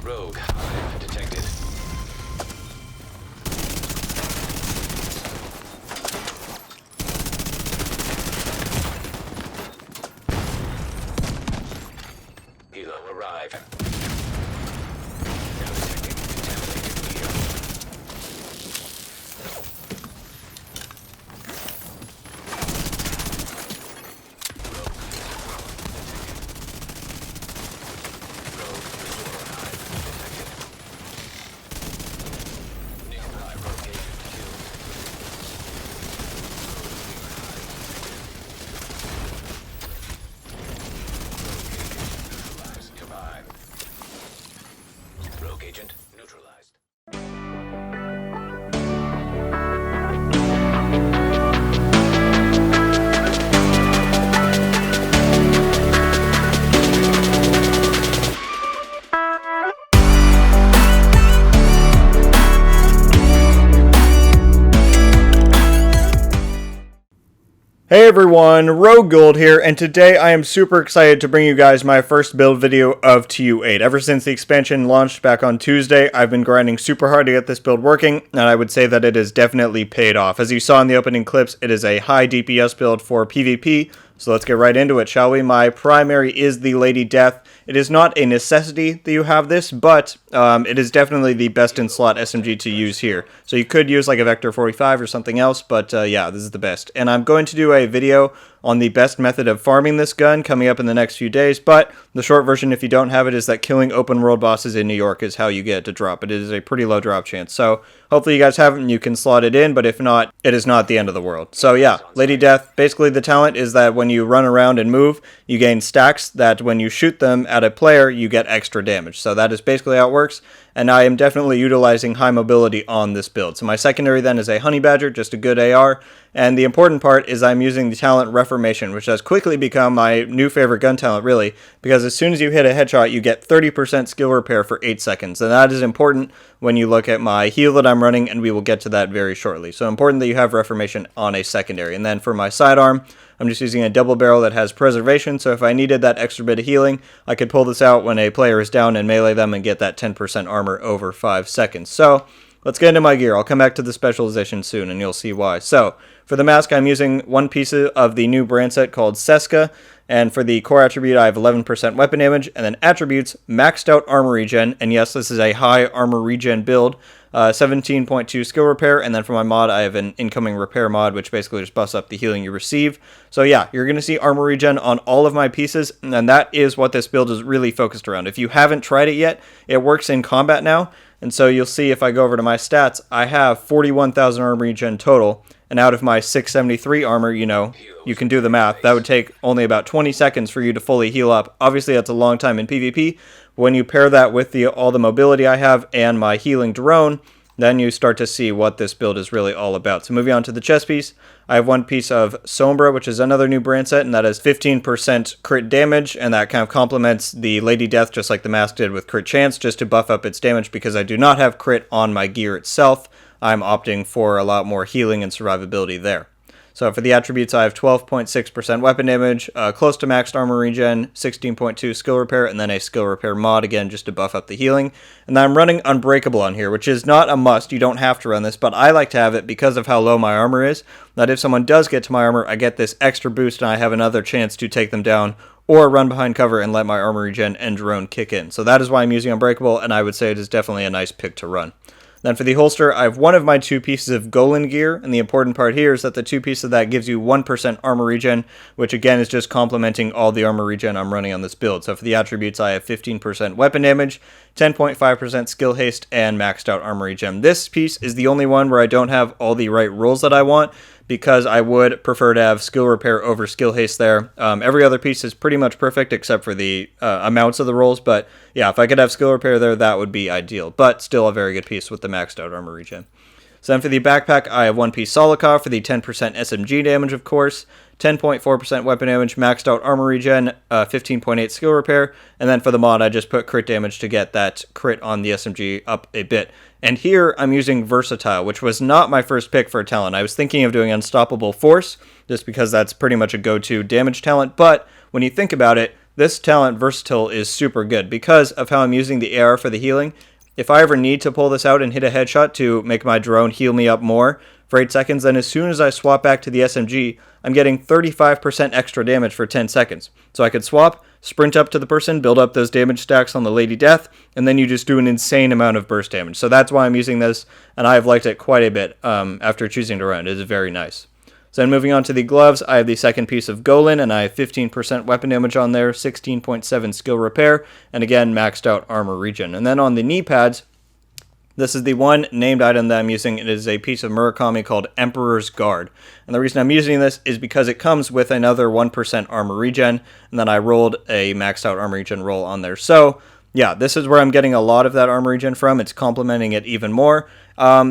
Rogue hive detected. Helo arrive. Now detecting contaminated gear. Rogue agent neutralized. Hey everyone, RogueGold here, and today I am super excited to bring you guys my first build video of TU8. Ever since the expansion launched back on Tuesday, I've been grinding super hard to get this build working, and I would say that it has definitely paid off. As you saw in the opening clips, it is a high DPS build for PvP, so let's get right into it, shall we? My primary is the Lady Death. It is not a necessity that you have this, but it is definitely the best in slot SMG to use here. So you could use like a Vector 45 or something else, but yeah, this is the best. And I'm going to do a video on the best method of farming this gun coming up in the next few days, but the short version, if you don't have it, is that killing open world bosses in New York is how you get it to drop. It is a pretty low drop chance, so hopefully you guys have it and you can slot it in, but if not, it is not the end of the world. So yeah, Lady Death, basically the talent is that when you run around and move, you gain stacks that when you shoot them at a player, you get extra damage. So that is basically how it works, and I am definitely utilizing high mobility on this build. So my secondary then is a Honey Badger, just a good AR, and the important part is I'm using the talent Reformation, which has quickly become my new favorite gun talent, really, because as soon as you hit a headshot, you get 30% skill repair for 8 seconds, and that is important when you look at my heal that I'm running, and we will get to that very shortly. So important that you have Reformation on a secondary. And then for my sidearm, I'm just using a double barrel that has preservation, so if I needed that extra bit of healing, I could pull this out when a player is down and melee them and get that 10% armor over 5 seconds. So let's get into my gear. I'll come back to the specialization soon, and you'll see why. So for the mask, I'm using one piece of the new brand set called Seska, and for the core attribute, I have 11% weapon damage, and then attributes, maxed out armor regen, and yes, this is a high armor regen build, 17.2 skill repair, and then for my mod, I have an incoming repair mod, which basically just buffs up the healing you receive. So yeah, you're going to see armor regen on all of my pieces, and that is what this build is really focused around. If you haven't tried it yet, it works in combat now, and so you'll see if I go over to my stats, I have 41,000 armor regen total, and out of my 673 armor, you know, you can do the math. That would take only about 20 seconds for you to fully heal up. Obviously, that's a long time in PvP. When you pair that with all the mobility I have and my healing drone, then you start to see what this build is really all about. So moving on to the chest piece, I have one piece of Sombra, which is another new brand set, and that has 15% crit damage, and that kind of complements the Lady Death, just like the mask did with crit chance, just to buff up its damage because I do not have crit on my gear itself. I'm opting for a lot more healing and survivability there. So for the attributes, I have 12.6% weapon damage, close to maxed armor regen, 16.2 skill repair, and then a skill repair mod, again, just to buff up the healing. And then I'm running Unbreakable on here, which is not a must. You don't have to run this, but I like to have it because of how low my armor is, that if someone does get to my armor, I get this extra boost and I have another chance to take them down or run behind cover and let my armor regen and drone kick in. So that is why I'm using Unbreakable, and I would say it is definitely a nice pick to run. Then for the holster, I have one of my two pieces of Golan gear, and the important part here is that the two pieces of that gives you 1% armor regen, which again is just complementing all the armor regen I'm running on this build. So for the attributes, I have 15% weapon damage, 10.5% skill haste, and maxed out armor regen. This piece is the only one where I don't have all the right rules that I want, because I would prefer to have skill repair over skill haste there. Every other piece is pretty much perfect except for the amounts of the rolls, but yeah, if I could have skill repair there, that would be ideal, but still a very good piece with the maxed out armor regen. So then for the backpack, I have one piece Solikov for the 10% SMG damage, of course, 10.4% weapon damage, maxed out armor regen, 15.8 skill repair, and then for the mod, I just put crit damage to get that crit on the SMG up a bit. And here I'm using Versatile, which was not my first pick for a talent. I was thinking of doing Unstoppable Force, just because that's pretty much a go-to damage talent, but when you think about it, this talent Versatile is super good because of how I'm using the AR for the healing. If I ever need to pull this out and hit a headshot to make my drone heal me up more for 8 seconds, then as soon as I swap back to the SMG, I'm getting 35% extra damage for 10 seconds. So I could swap, sprint up to the person, build up those damage stacks on the Lady Death, and then you just do an insane amount of burst damage. So that's why I'm using this, and I've liked it quite a bit after choosing to run. It is very nice. So then moving on to the gloves, I have the second piece of Golan, and I have 15% weapon damage on there, 16.7 skill repair, and again, maxed out armor regen. And then on the knee pads, this is the one named item that I'm using. It is a piece of Murakami called Emperor's Guard. And the reason I'm using this is because it comes with another 1% armor regen, and then I rolled a maxed out armor regen roll on there. So yeah, this is where I'm getting a lot of that armor regen from. It's complementing it even more.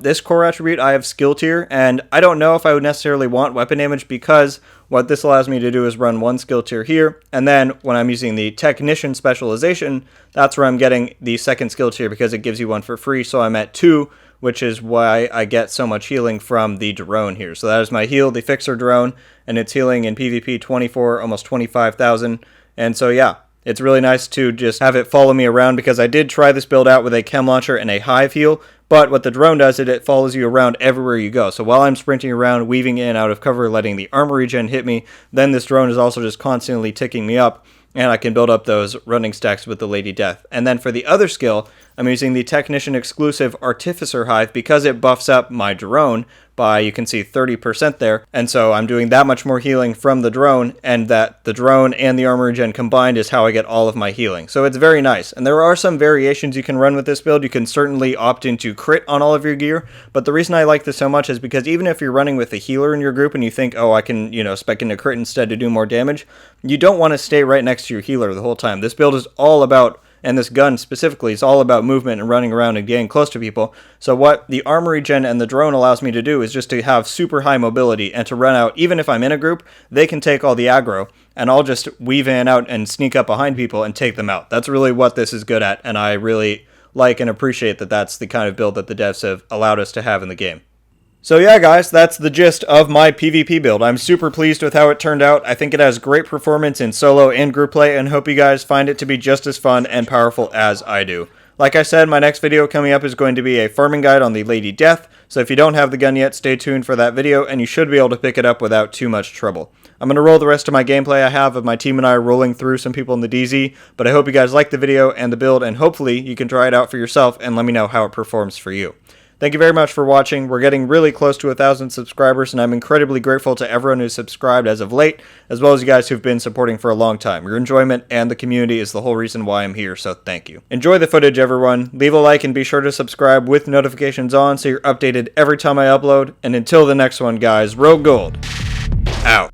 This core attribute, I have skill tier, and I don't know if I would necessarily want weapon damage because what this allows me to do is run one skill tier here, and then when I'm using the technician specialization, that's where I'm getting the second skill tier because it gives you one for free, so I'm at 2, which is why I get so much healing from the drone here. So that is my heal, the Fixer drone, and it's healing in PvP 24, almost 25,000, and so yeah. It's really nice to just have it follow me around because I did try this build out with a chem launcher and a hive heal, but what the drone does is it follows you around everywhere you go. So while I'm sprinting around, weaving in out of cover, letting the armor regen hit me, then this drone is also just constantly ticking me up, and I can build up those running stacks with the Lady Death. And then for the other skill, I'm using the Technician exclusive Artificer Hive because it buffs up my drone by, you can see, 30% there. And so I'm doing that much more healing from the drone, and that the drone and the armor regen combined is how I get all of my healing. So it's very nice. And there are some variations you can run with this build. You can certainly opt into crit on all of your gear, but the reason I like this so much is because even if you're running with a healer in your group and you think, oh, I can, spec into crit instead to do more damage, you don't want to stay right next to your healer the whole time. This build is all about, and this gun specifically is all about movement and running around and getting close to people. So what the armor regen and the drone allows me to do is just to have super high mobility and to run out. Even if I'm in a group, they can take all the aggro, and I'll just weave in out and sneak up behind people and take them out. That's really what this is good at, and I really like and appreciate that that's the kind of build that the devs have allowed us to have in the game. So yeah, guys, that's the gist of my PvP build. I'm super pleased with how it turned out. I think it has great performance in solo and group play, and hope you guys find it to be just as fun and powerful as I do. Like I said, my next video coming up is going to be a farming guide on the Lady Death, so if you don't have the gun yet, stay tuned for that video, and you should be able to pick it up without too much trouble. I'm going to roll the rest of my gameplay I have of my team and I rolling through some people in the DZ, but I hope you guys like the video and the build, and hopefully you can try it out for yourself and let me know how it performs for you. Thank you very much for watching. We're getting really close to 1,000 subscribers, and I'm incredibly grateful to everyone who's subscribed as of late, as well as you guys who've been supporting for a long time. Your enjoyment and the community is the whole reason why I'm here, so thank you. Enjoy the footage, everyone. Leave a like and be sure to subscribe with notifications on so you're updated every time I upload. And until the next one, guys, RogueGold, out.